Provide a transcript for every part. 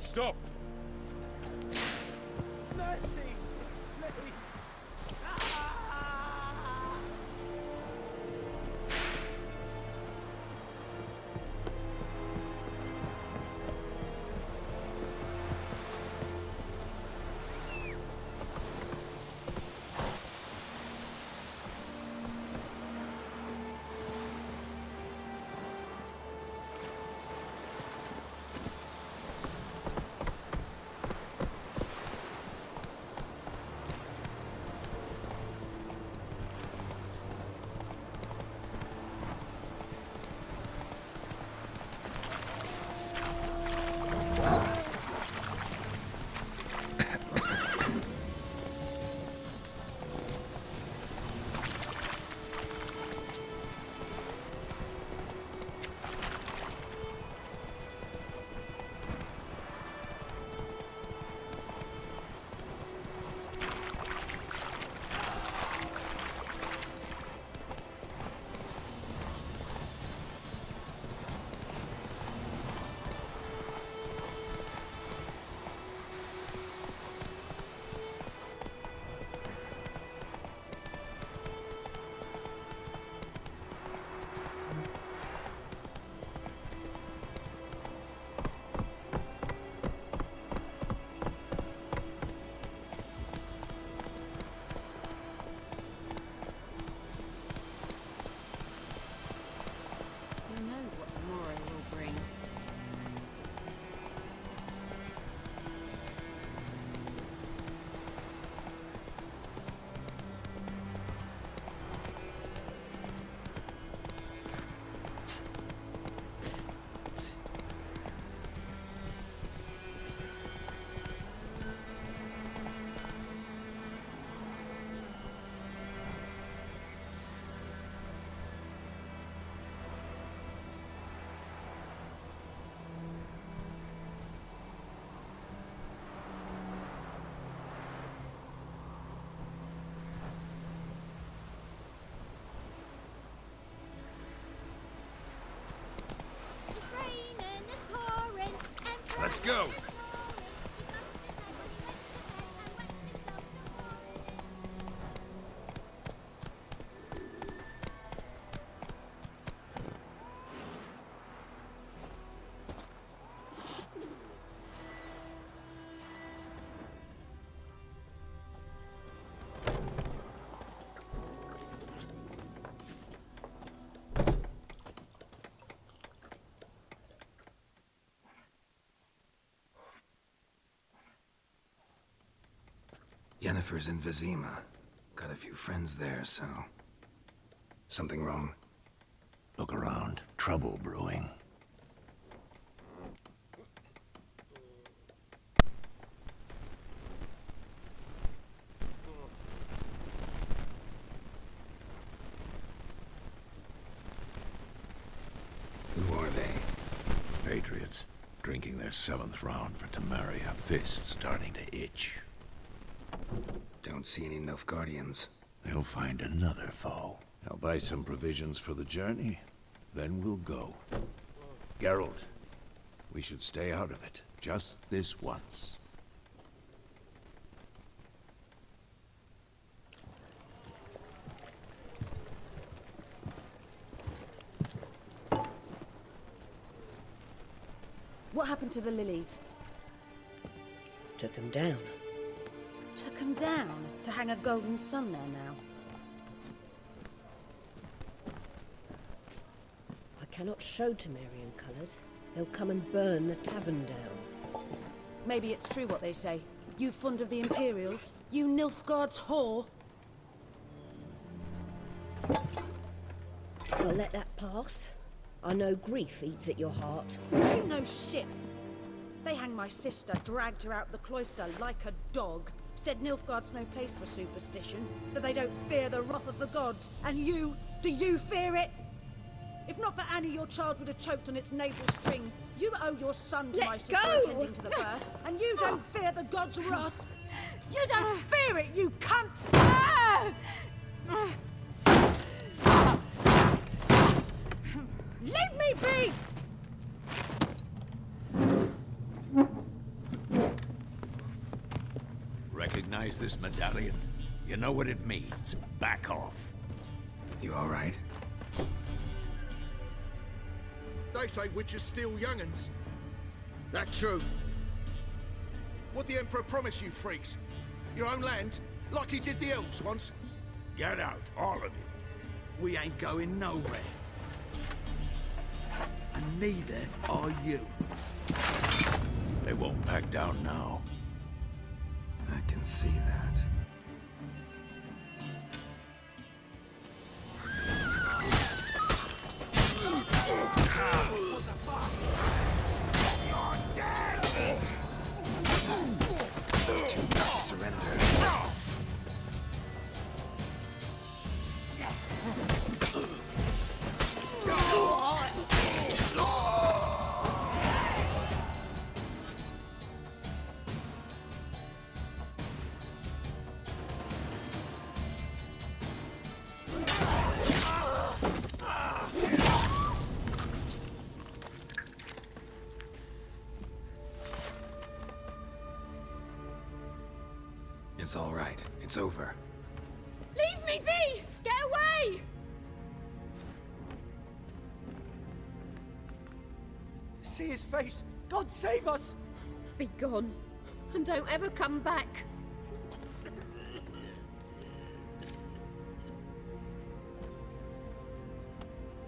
Stop! Mercy! Please! Who knows what the morrow will bring? It's raining, it's pouring, and Let's go! Yennefer's in Vizima. Got a few friends there, so... Something wrong? Look around. Trouble brewing. Who are they? Patriots. Drinking their 7th round for Temeria. Fist starting to itch. Don't see any Nilfgaardians. They'll find another foe. I'll buy some provisions for the journey. Then we'll go. Geralt, we should stay out of it. Just this once. What happened to the lilies? Took him down. Took them down to hang a golden sun there now. I cannot show Temerian colours. They'll come and burn the tavern down. Maybe it's true what they say. You fond of the Imperials? You Nilfgaard's whore? I'll let that pass. I know grief eats at your heart. You know shit. They hanged my sister, dragged her out the cloister like a dog. Said Nilfgaard's no place for superstition, that they don't fear the wrath of the gods. And you, do you fear it? If not for Annie, your child would have choked on its navel string. You owe your son to my sister attending to the birth, and you don't fear the gods' wrath. You don't fear it, you cunt! Leave me be! recognize this medallion? You know what it means. Back off. You all right? They say witches steal young'uns. That true? What the Emperor promise you, freaks? Your own land? Like he did the elves once? Get out, all of you. We ain't going nowhere. And neither are you. They won't back down now. I can see that. Too weak to surrender. It's all right. It's over. Leave me be! Get away! See his face! God save us! Be gone. And don't ever come back.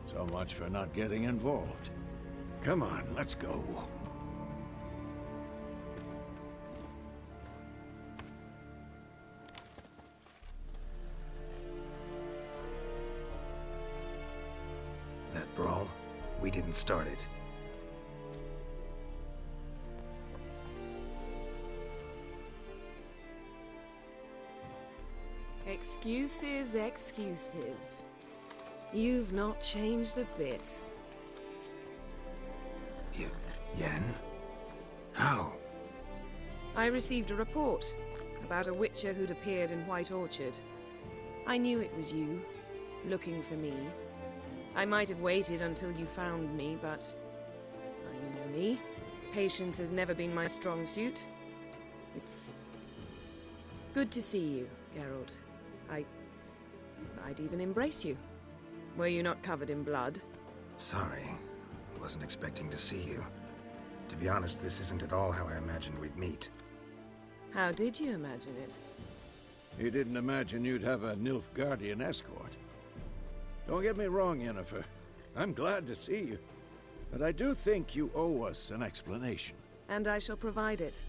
So much for not getting involved. Come on, let's go. That brawl, we didn't start it. Excuses, excuses. You've not changed a bit. Yen? How? I received a report about a witcher who'd appeared in White Orchard. I knew it was you, looking for me. I might have waited until you found me, but... well, you know me. Patience has never been my strong suit. It's... good to see you, Geralt. I'd even embrace you. Were you not covered in blood? Sorry. Wasn't expecting to see you. To be honest, this isn't at all how I imagined we'd meet. How did you imagine it? You didn't imagine you'd have a Nilfgaardian escort. Don't get me wrong, Yennefer. I'm glad to see you. But I do think you owe us an explanation. And I shall provide it.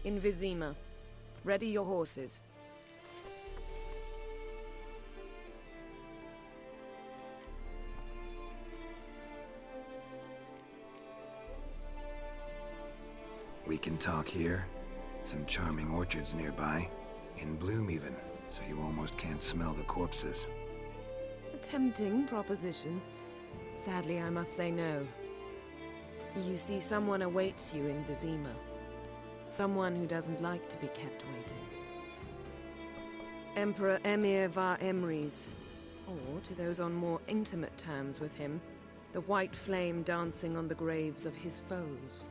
In Vizima. Ready your horses. We can talk here. Some charming orchards nearby. In bloom even, so you almost can't smell the corpses. A tempting proposition. Sadly, I must say no. You see, someone awaits you in Vizima. Someone who doesn't like to be kept waiting. Emperor Emir var Emrys. Or, to those on more intimate terms with him, the white flame dancing on the graves of his foes.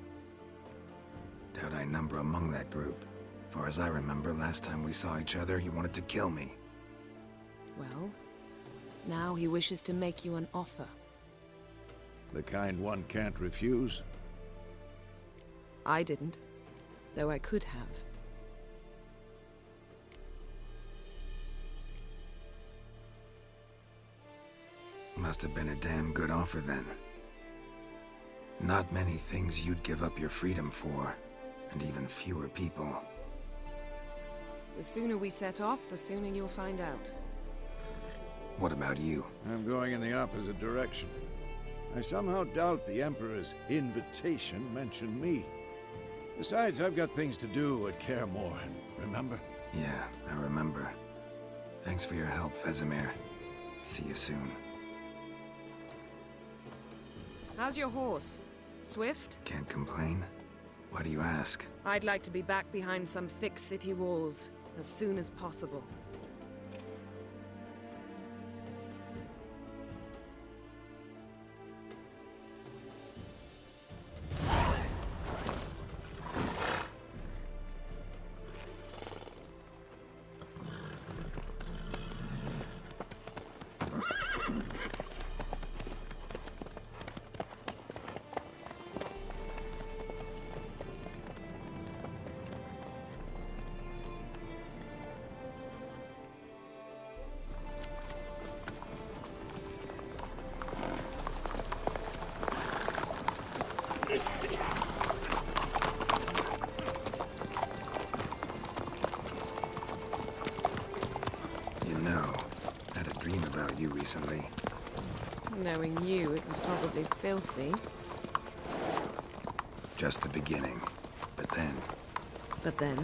Doubt I number among that group. Far as I remember, last time we saw each other, he wanted to kill me. Well, now he wishes to make you an offer. The kind one can't refuse. I didn't, though I could have. Must have been a damn good offer then. Not many things you'd give up your freedom for, and even fewer people. The sooner we set off, the sooner you'll find out. What about you? I'm going in the opposite direction. I somehow doubt the Emperor's invitation mentioned me. Besides, I've got things to do at Kaer Morhen, remember? Yeah, I remember. Thanks for your help, Vesemir. See you soon. How's your horse? Swift? Can't complain. Why do you ask? I'd like to be back behind some thick city walls as soon as possible. you recently? Knowing you, it was probably filthy. Just the beginning. But then... But then...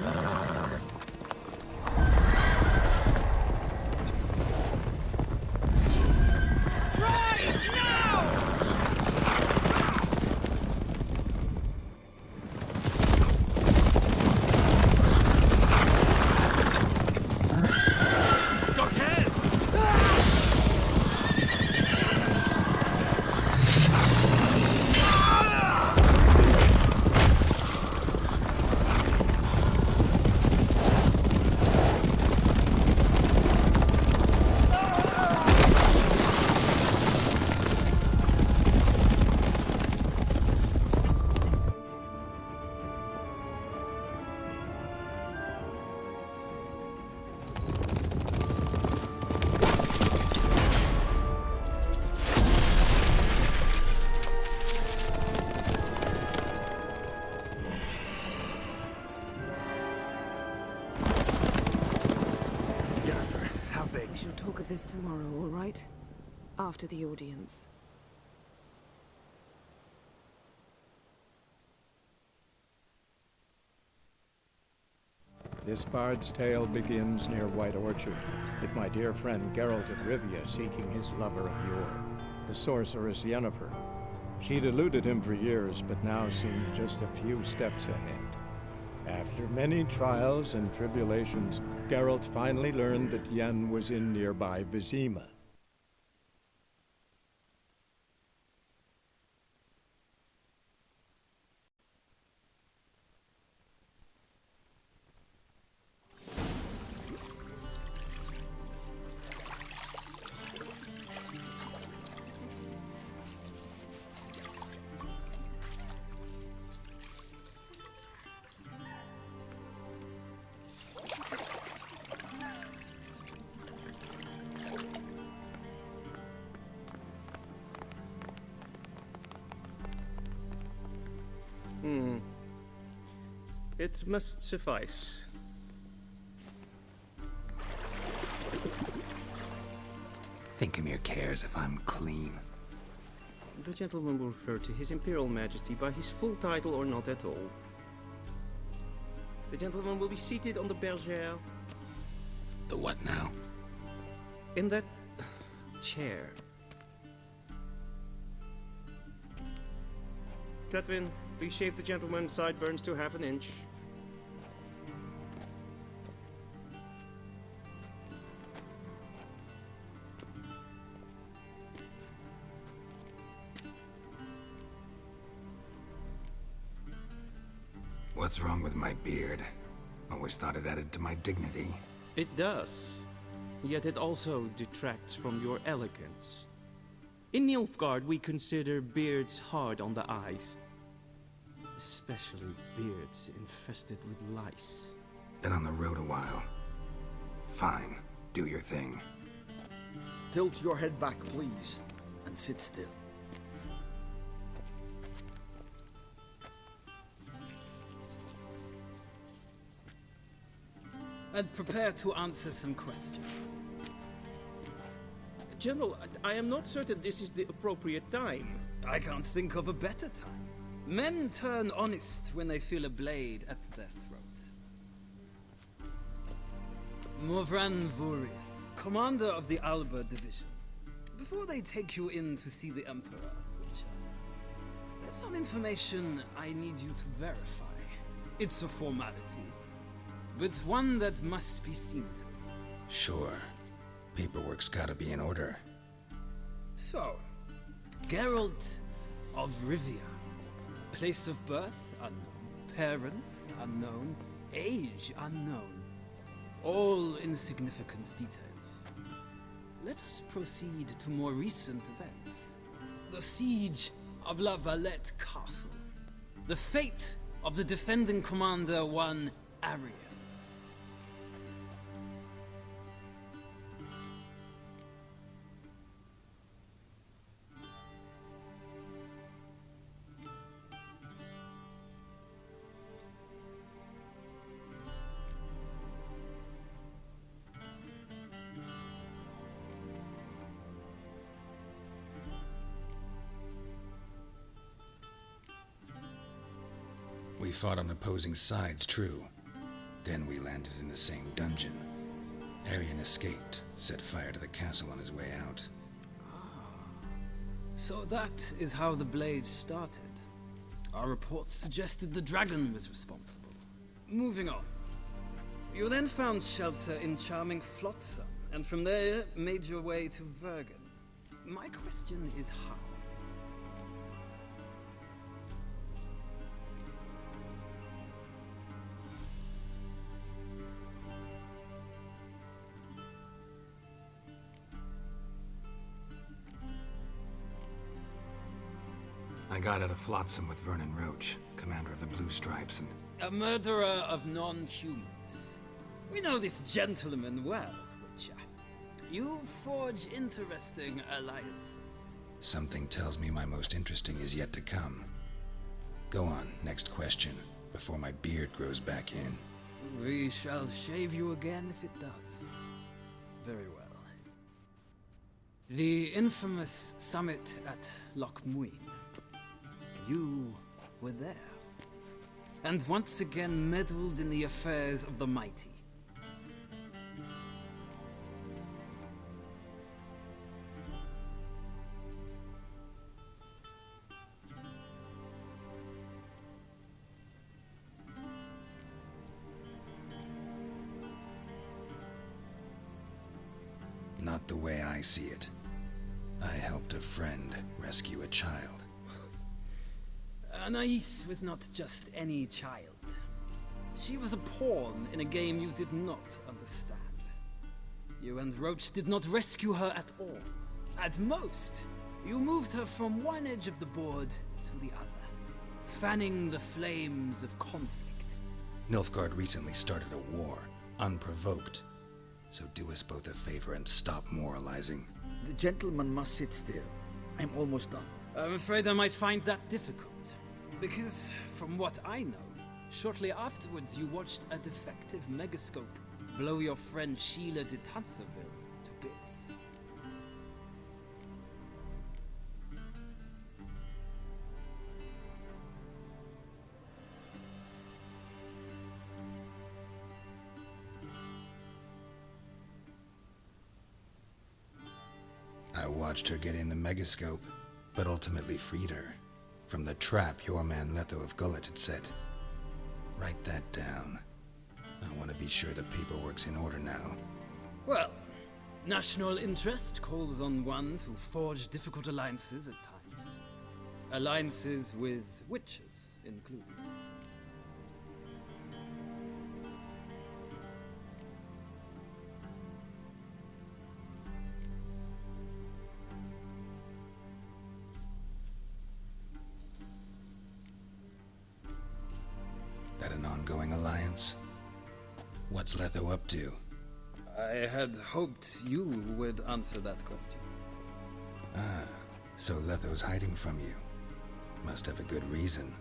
We shall talk of this tomorrow, all right? After the audience. This bard's tale begins near White Orchard, with my dear friend Geralt of Rivia seeking his lover of yore, the sorceress Yennefer. She'd eluded him for years, but now seemed just a few steps ahead. After many trials and tribulations, Geralt finally learned that Yen was in nearby Vizima. It must suffice. Thinkamir cares if I'm clean. The gentleman will refer to His Imperial Majesty by his full title or not at all. The gentleman will be seated on the bergère. The what now? In that chair. Catwin, please shave the gentleman's sideburns to half an inch. What's wrong with my beard? Always thought it added to my dignity. It does. Yet it also detracts from your elegance. In Nilfgaard, we consider beards hard on the eyes. Especially beards infested with lice. Been on the road a while. Fine. Do your thing. Tilt your head back, please, and sit still. And prepare to answer some questions. General, I am not certain this is the appropriate time. I can't think of a better time. Men turn honest when they feel a blade at their throat. Morvran Voorhis, commander of the Alba Division. Before they take you in to see the Emperor, Witcher, there's some information I need you to verify. It's a formality, but one that must be seen to. Sure. Paperwork's gotta be in order. So, Geralt of Rivia. Place of birth unknown. Parents unknown. Age unknown. All insignificant details. Let us proceed to more recent events. The siege of La Valette Castle. The fate of the defending commander, one Ariel. We fought on opposing sides, true. Then we landed in the same dungeon. Arian escaped, set fire to the castle on his way out. So that is how the Blade started. Our reports suggested the dragon was responsible. Moving on. You then found shelter in charming Flotsam, and from there made your way to Vergen. My question is how? I got out of Flotsam with Vernon Roach, commander of the Blue Stripes, and... A murderer of non-humans. We know this gentleman well, Witcher. You forge interesting alliances. Something tells me my most interesting is yet to come. Go on, next question, before my beard grows back in. We shall shave you again if it does. Very well. The infamous summit at Loch Muin. You were there. And once again meddled in the affairs of the mighty. Not the way I see it. I helped a friend rescue a child. Anais was not just any child. She was a pawn in a game you did not understand. You and Roach did not rescue her at all. At most, you moved her from one edge of the board to the other, fanning the flames of conflict. Nilfgaard recently started a war, unprovoked. So do us both a favor and stop moralizing. The gentleman must sit still. I'm almost done. I'm afraid I might find that difficult. Because, from what I know, shortly afterwards you watched a defective megascope blow your friend Sheila de Tanserville to bits. I watched her get in the megascope, but ultimately freed her. From the trap your man Letho of Gullet had set. Write that down. I want to be sure the paperwork's in order now. Well, national interest calls on one to forge difficult alliances at times. Alliances with witches included. That an ongoing alliance? What's Letho up to? I had hoped you would answer that question. Ah, so Letho's hiding from you. Must have a good reason.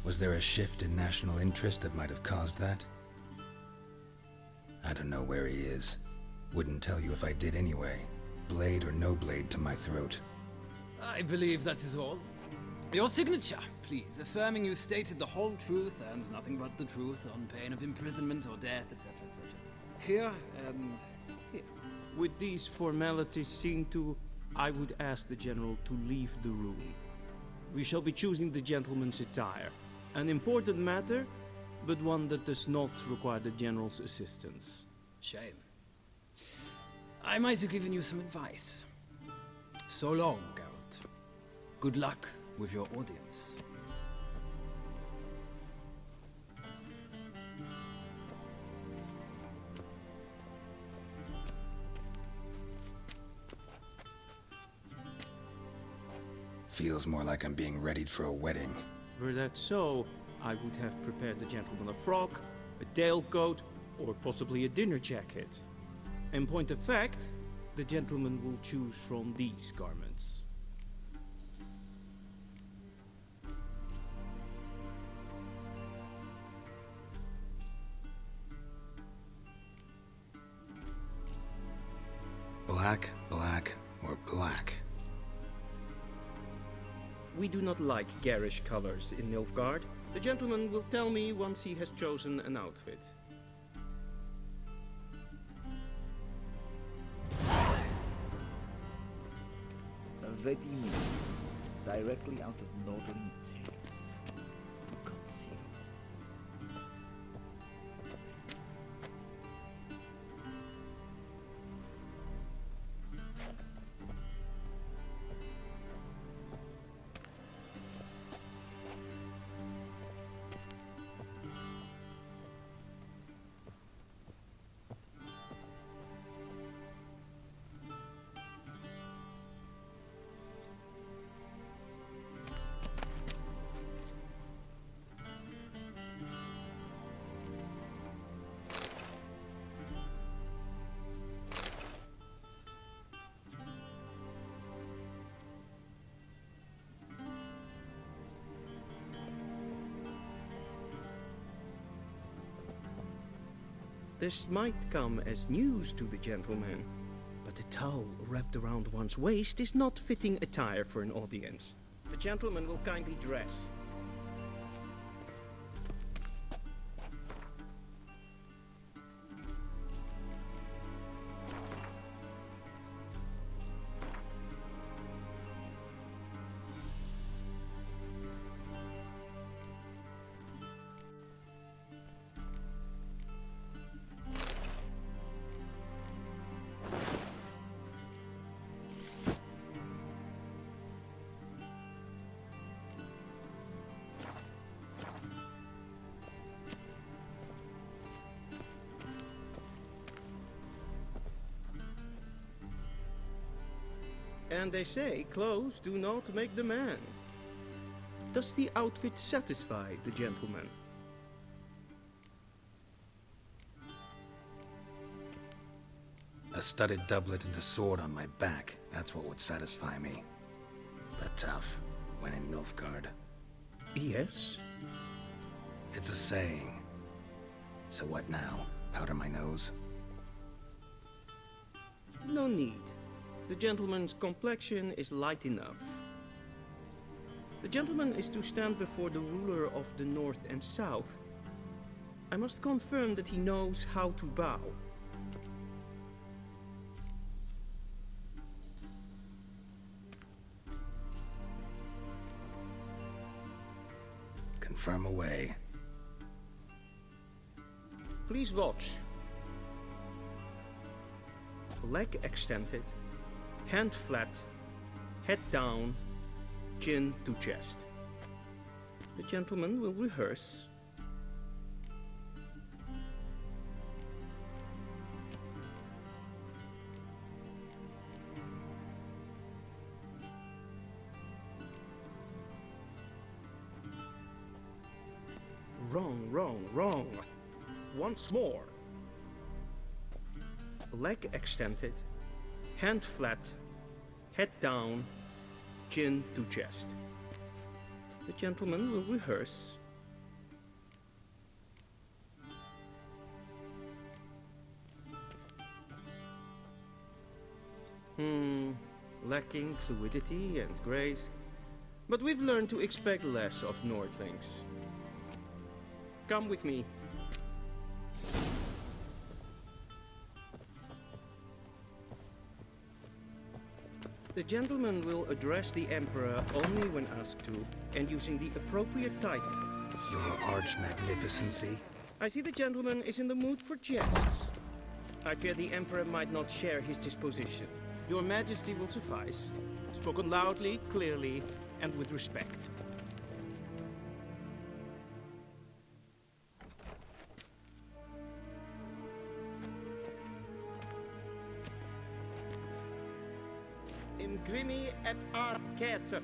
Was there a shift in national interest that might have caused that? I don't know where he is. Wouldn't tell you if I did anyway. Blade or no blade to my throat. I believe that is all. Your signature, please, affirming you stated the whole truth and nothing but the truth on pain of imprisonment or death, etc., etc. Here and here. With these formalities seen to, I would ask the General to leave the room. We shall be choosing the gentleman's attire. An important matter, but one that does not require the General's assistance. Shame. I might have given you some advice. So long, Geralt. Good luck with your audience. Feels more like I'm being readied for a wedding. Were that so, I would have prepared the gentleman a frock, a tailcoat, or possibly a dinner jacket. In point of fact, the gentleman will choose from these garments. Black, black, or black? We do not like garish colors in Nilfgaard. The gentleman will tell me once he has chosen an outfit. What do you mean? Directly out of Nordling Tales. Inconceivable. This might come as news to the gentleman, but a towel wrapped around one's waist is not fitting attire for an audience. The gentleman will kindly dress. And they say clothes do not make the man. Does the outfit satisfy the gentleman? A studded doublet and a sword on my back, that's what would satisfy me. But tough, when in Nilfgaard. Yes? It's a saying. So what now? Powder my nose? No need. The gentleman's complexion is light enough. The gentleman is to stand before the ruler of the North and South. I must confirm that he knows how to bow. Confirm away. Please watch. Leg extended, hand flat, head down, chin to chest. The gentleman will rehearse. Wrong, wrong, wrong. Once more. Leg extended, hand flat, head down, chin to chest. The gentleman will rehearse. Lacking fluidity and grace. But we've learned to expect less of Nordlings. Come with me. The gentleman will address the Emperor only when asked to, and using the appropriate title. Your Arch-Magnificency? I see the gentleman is in the mood for jests. I fear the Emperor might not share his disposition. Your Majesty will suffice. Spoken loudly, clearly, and with respect. Imgrimi eb art ketzer.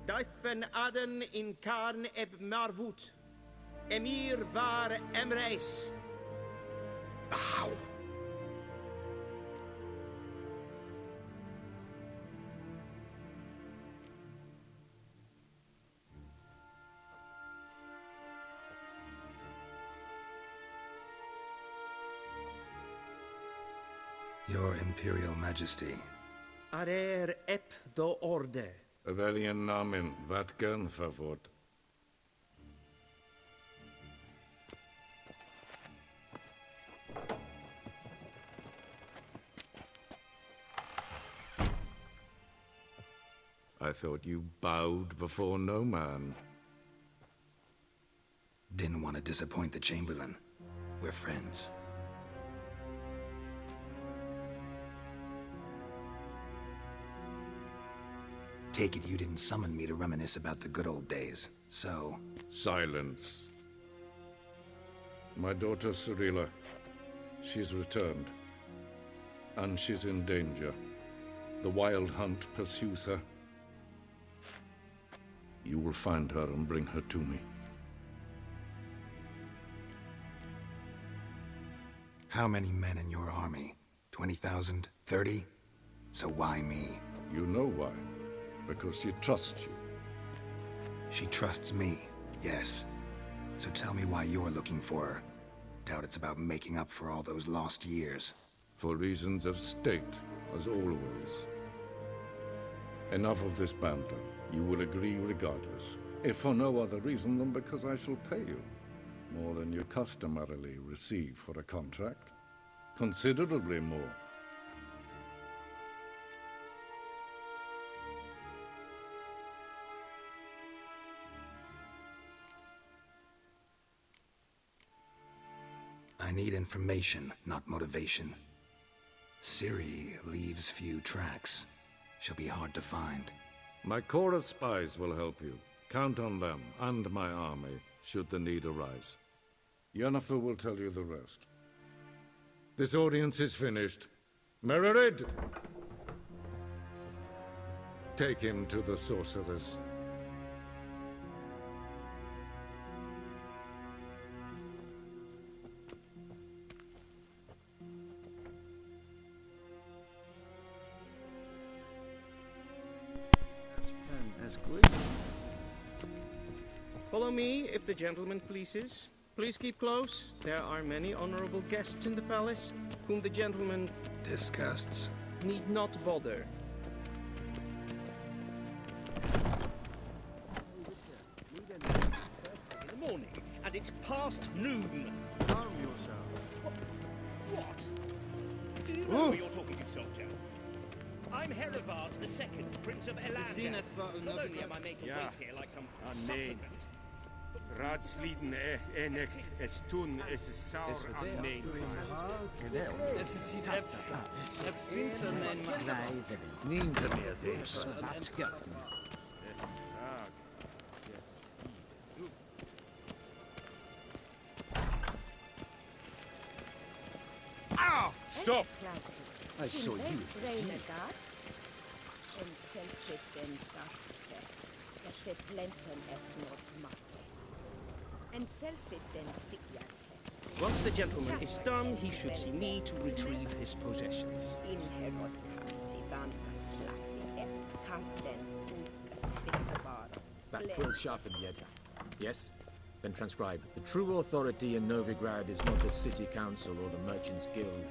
Daifen aden in karn eb marvut. Emir var emreis. Bow. Your Imperial Majesty. Arer ep the orde. Weljen namen, wat kan favort? I thought you bowed before no man. Didn't want to disappoint the Chamberlain. We're friends. Take it you didn't summon me to reminisce about the good old days, so... Silence. My daughter Cirilla, she's returned. And she's in danger. The Wild Hunt pursues her. You will find her and bring her to me. How many men in your army? 20,000? 30? So why me? You know why. Because she trusts you. She trusts me, yes. So tell me why you're looking for her. Doubt it's about making up for all those lost years. For reasons of state, as always. Enough of this banter. You will agree regardless. If for no other reason than because I shall pay you. More than you customarily receive for a contract. Considerably more. I need information, not motivation. Ciri leaves few tracks. She'll be hard to find. My corps of spies will help you. Count on them, and my army, should the need arise. Yennefer will tell you the rest. This audience is finished. Mererid! Take him to the sorceress. Follow me, if the gentleman pleases. Please keep close. There are many honorable guests in the palace, whom the gentleman... disgusts. ...need not bother. In the morning, and it's past noon. Calm yourself. What? Do you know who you're talking to, soldier? I'm Herivard II, Prince of Elander. Not only am I made to wait here like some supplicant... Raadsleden echt es tun, es is saur aan mijn Es ist die Finster nein Niente meer deze. Ow! Stop! I saw you. Once the gentleman is done, he should see me to retrieve his possessions. That quill sharpened yet? Yes? Then transcribe. The true authority in Novigrad is not the city council or the merchants' guild.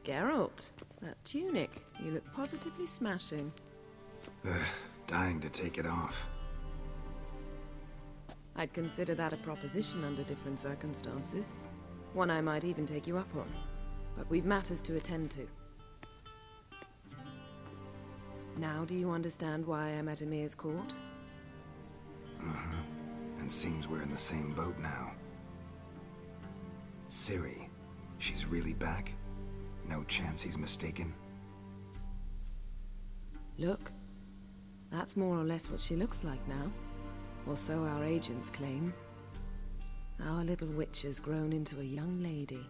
Geralt, that tunic. You look positively smashing. Ugh, dying to take it off. I'd consider that a proposition under different circumstances. One I might even take you up on. But we've matters to attend to. Now do you understand why I'm at Emir's court? Uh-huh. And seems we're in the same boat now. Ciri, she's really back? No chance he's mistaken? Look. That's more or less what she looks like now. Or so our agents claim. Our little witch has grown into a young lady.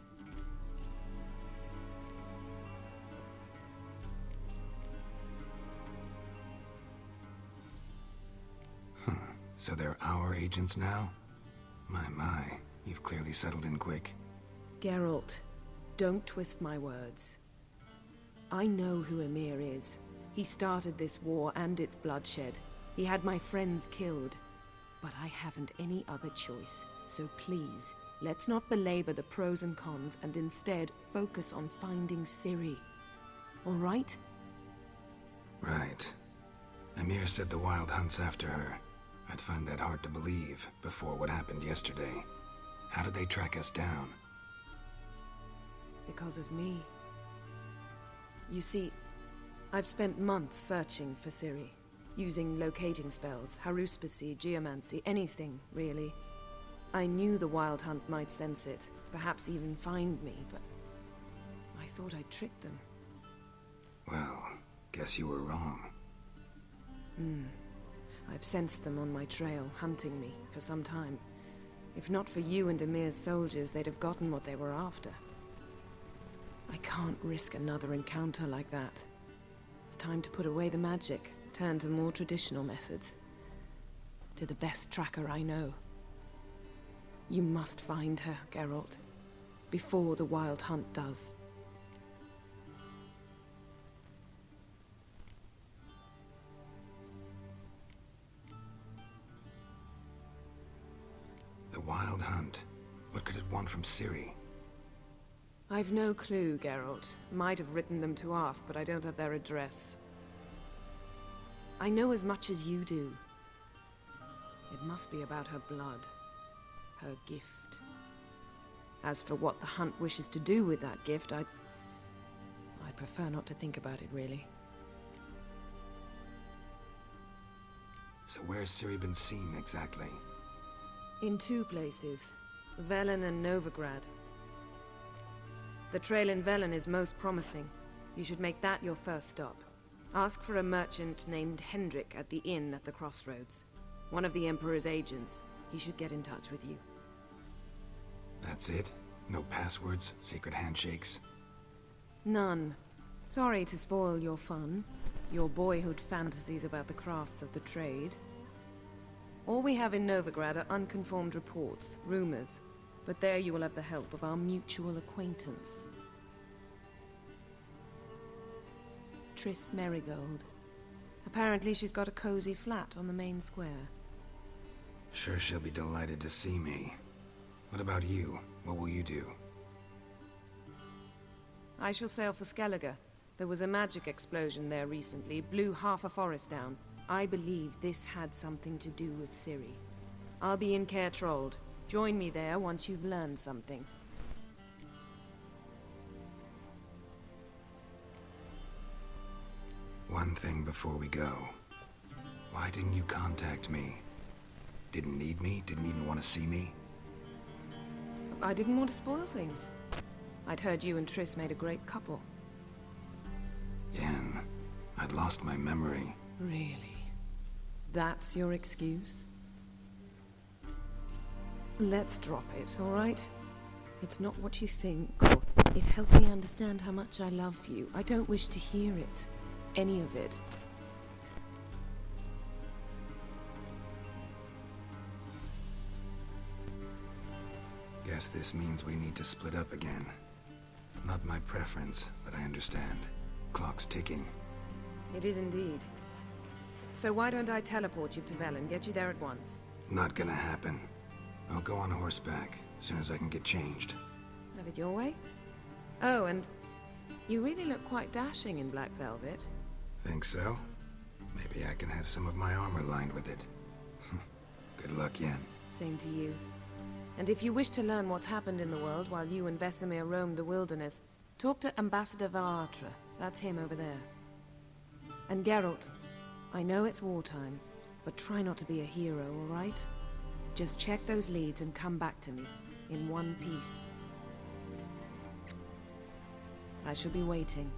Huh. So they're our agents now? My, you've clearly settled in quick. Geralt, don't twist my words. I know who Emir is. He started this war and its bloodshed. He had my friends killed. But I haven't any other choice. So please, let's not belabor the pros and cons and instead focus on finding Ciri. All right? Right. Emir said the Wild Hunt's after her. I'd find that hard to believe before what happened yesterday. How did they track us down? Because of me. You see, I've spent months searching for Ciri, using locating spells, haruspicy, geomancy, anything, really. I knew the Wild Hunt might sense it, perhaps even find me, but I thought I'd tricked them. Well, guess you were wrong. I've sensed them on my trail, hunting me, for some time. If not for you and Emir's soldiers, they'd have gotten what they were after. I can't risk another encounter like that. It's time to put away the magic, turn to more traditional methods. To the best tracker I know. You must find her, Geralt, before the Wild Hunt does. The Wild Hunt. What could it want from Ciri? I've no clue, Geralt. Might have written them to ask, but I don't have their address. I know as much as you do. It must be about her blood. Her gift. As for what the Hunt wishes to do with that gift, I'd prefer not to think about it, really. So where's Ciri been seen, exactly? In 2 places. Velen and Novigrad. The trail in Velen is most promising. You should make that your first stop. Ask for a merchant named Hendrik at the inn at the crossroads. One of the Emperor's agents. He should get in touch with you. That's it? No passwords? Secret handshakes? None. Sorry to spoil your fun. Your boyhood fantasies about the crafts of the trade. All we have in Novigrad are unconfirmed reports, rumors. But there you will have the help of our mutual acquaintance. Triss Merigold. Apparently she's got a cozy flat on the main square. Sure she'll be delighted to see me. What about you? What will you do? I shall sail for Skellige. There was a magic explosion there recently, blew half a forest down. I believe this had something to do with Ciri. I'll be in Caer Trolde. Join me there once you've learned something. One thing before we go. Why didn't you contact me? Didn't need me? Didn't even want to see me? I didn't want to spoil things. I'd heard you and Triss made a great couple. Yen, I'd lost my memory. Really? That's your excuse? Let's drop it, all right? It's not what you think, or it helped me understand how much I love you. I don't wish to hear it. Any of it. Guess this means we need to split up again. Not my preference, but I understand. Clock's ticking. It is indeed. So why don't I teleport you to Velen, get you there at once? Not gonna happen. I'll go on horseback, as soon as I can get changed. Have it your way? Oh, and you really look quite dashing in black velvet. Think so? Maybe I can have some of my armor lined with it. Good luck, Yen. Same to you. And if you wish to learn what's happened in the world while you and Vesemir roamed the wilderness, talk to Ambassador Valatra. That's him over there. And Geralt, I know it's wartime, but try not to be a hero, all right? Just check those leads and come back to me, in one piece. I shall be waiting.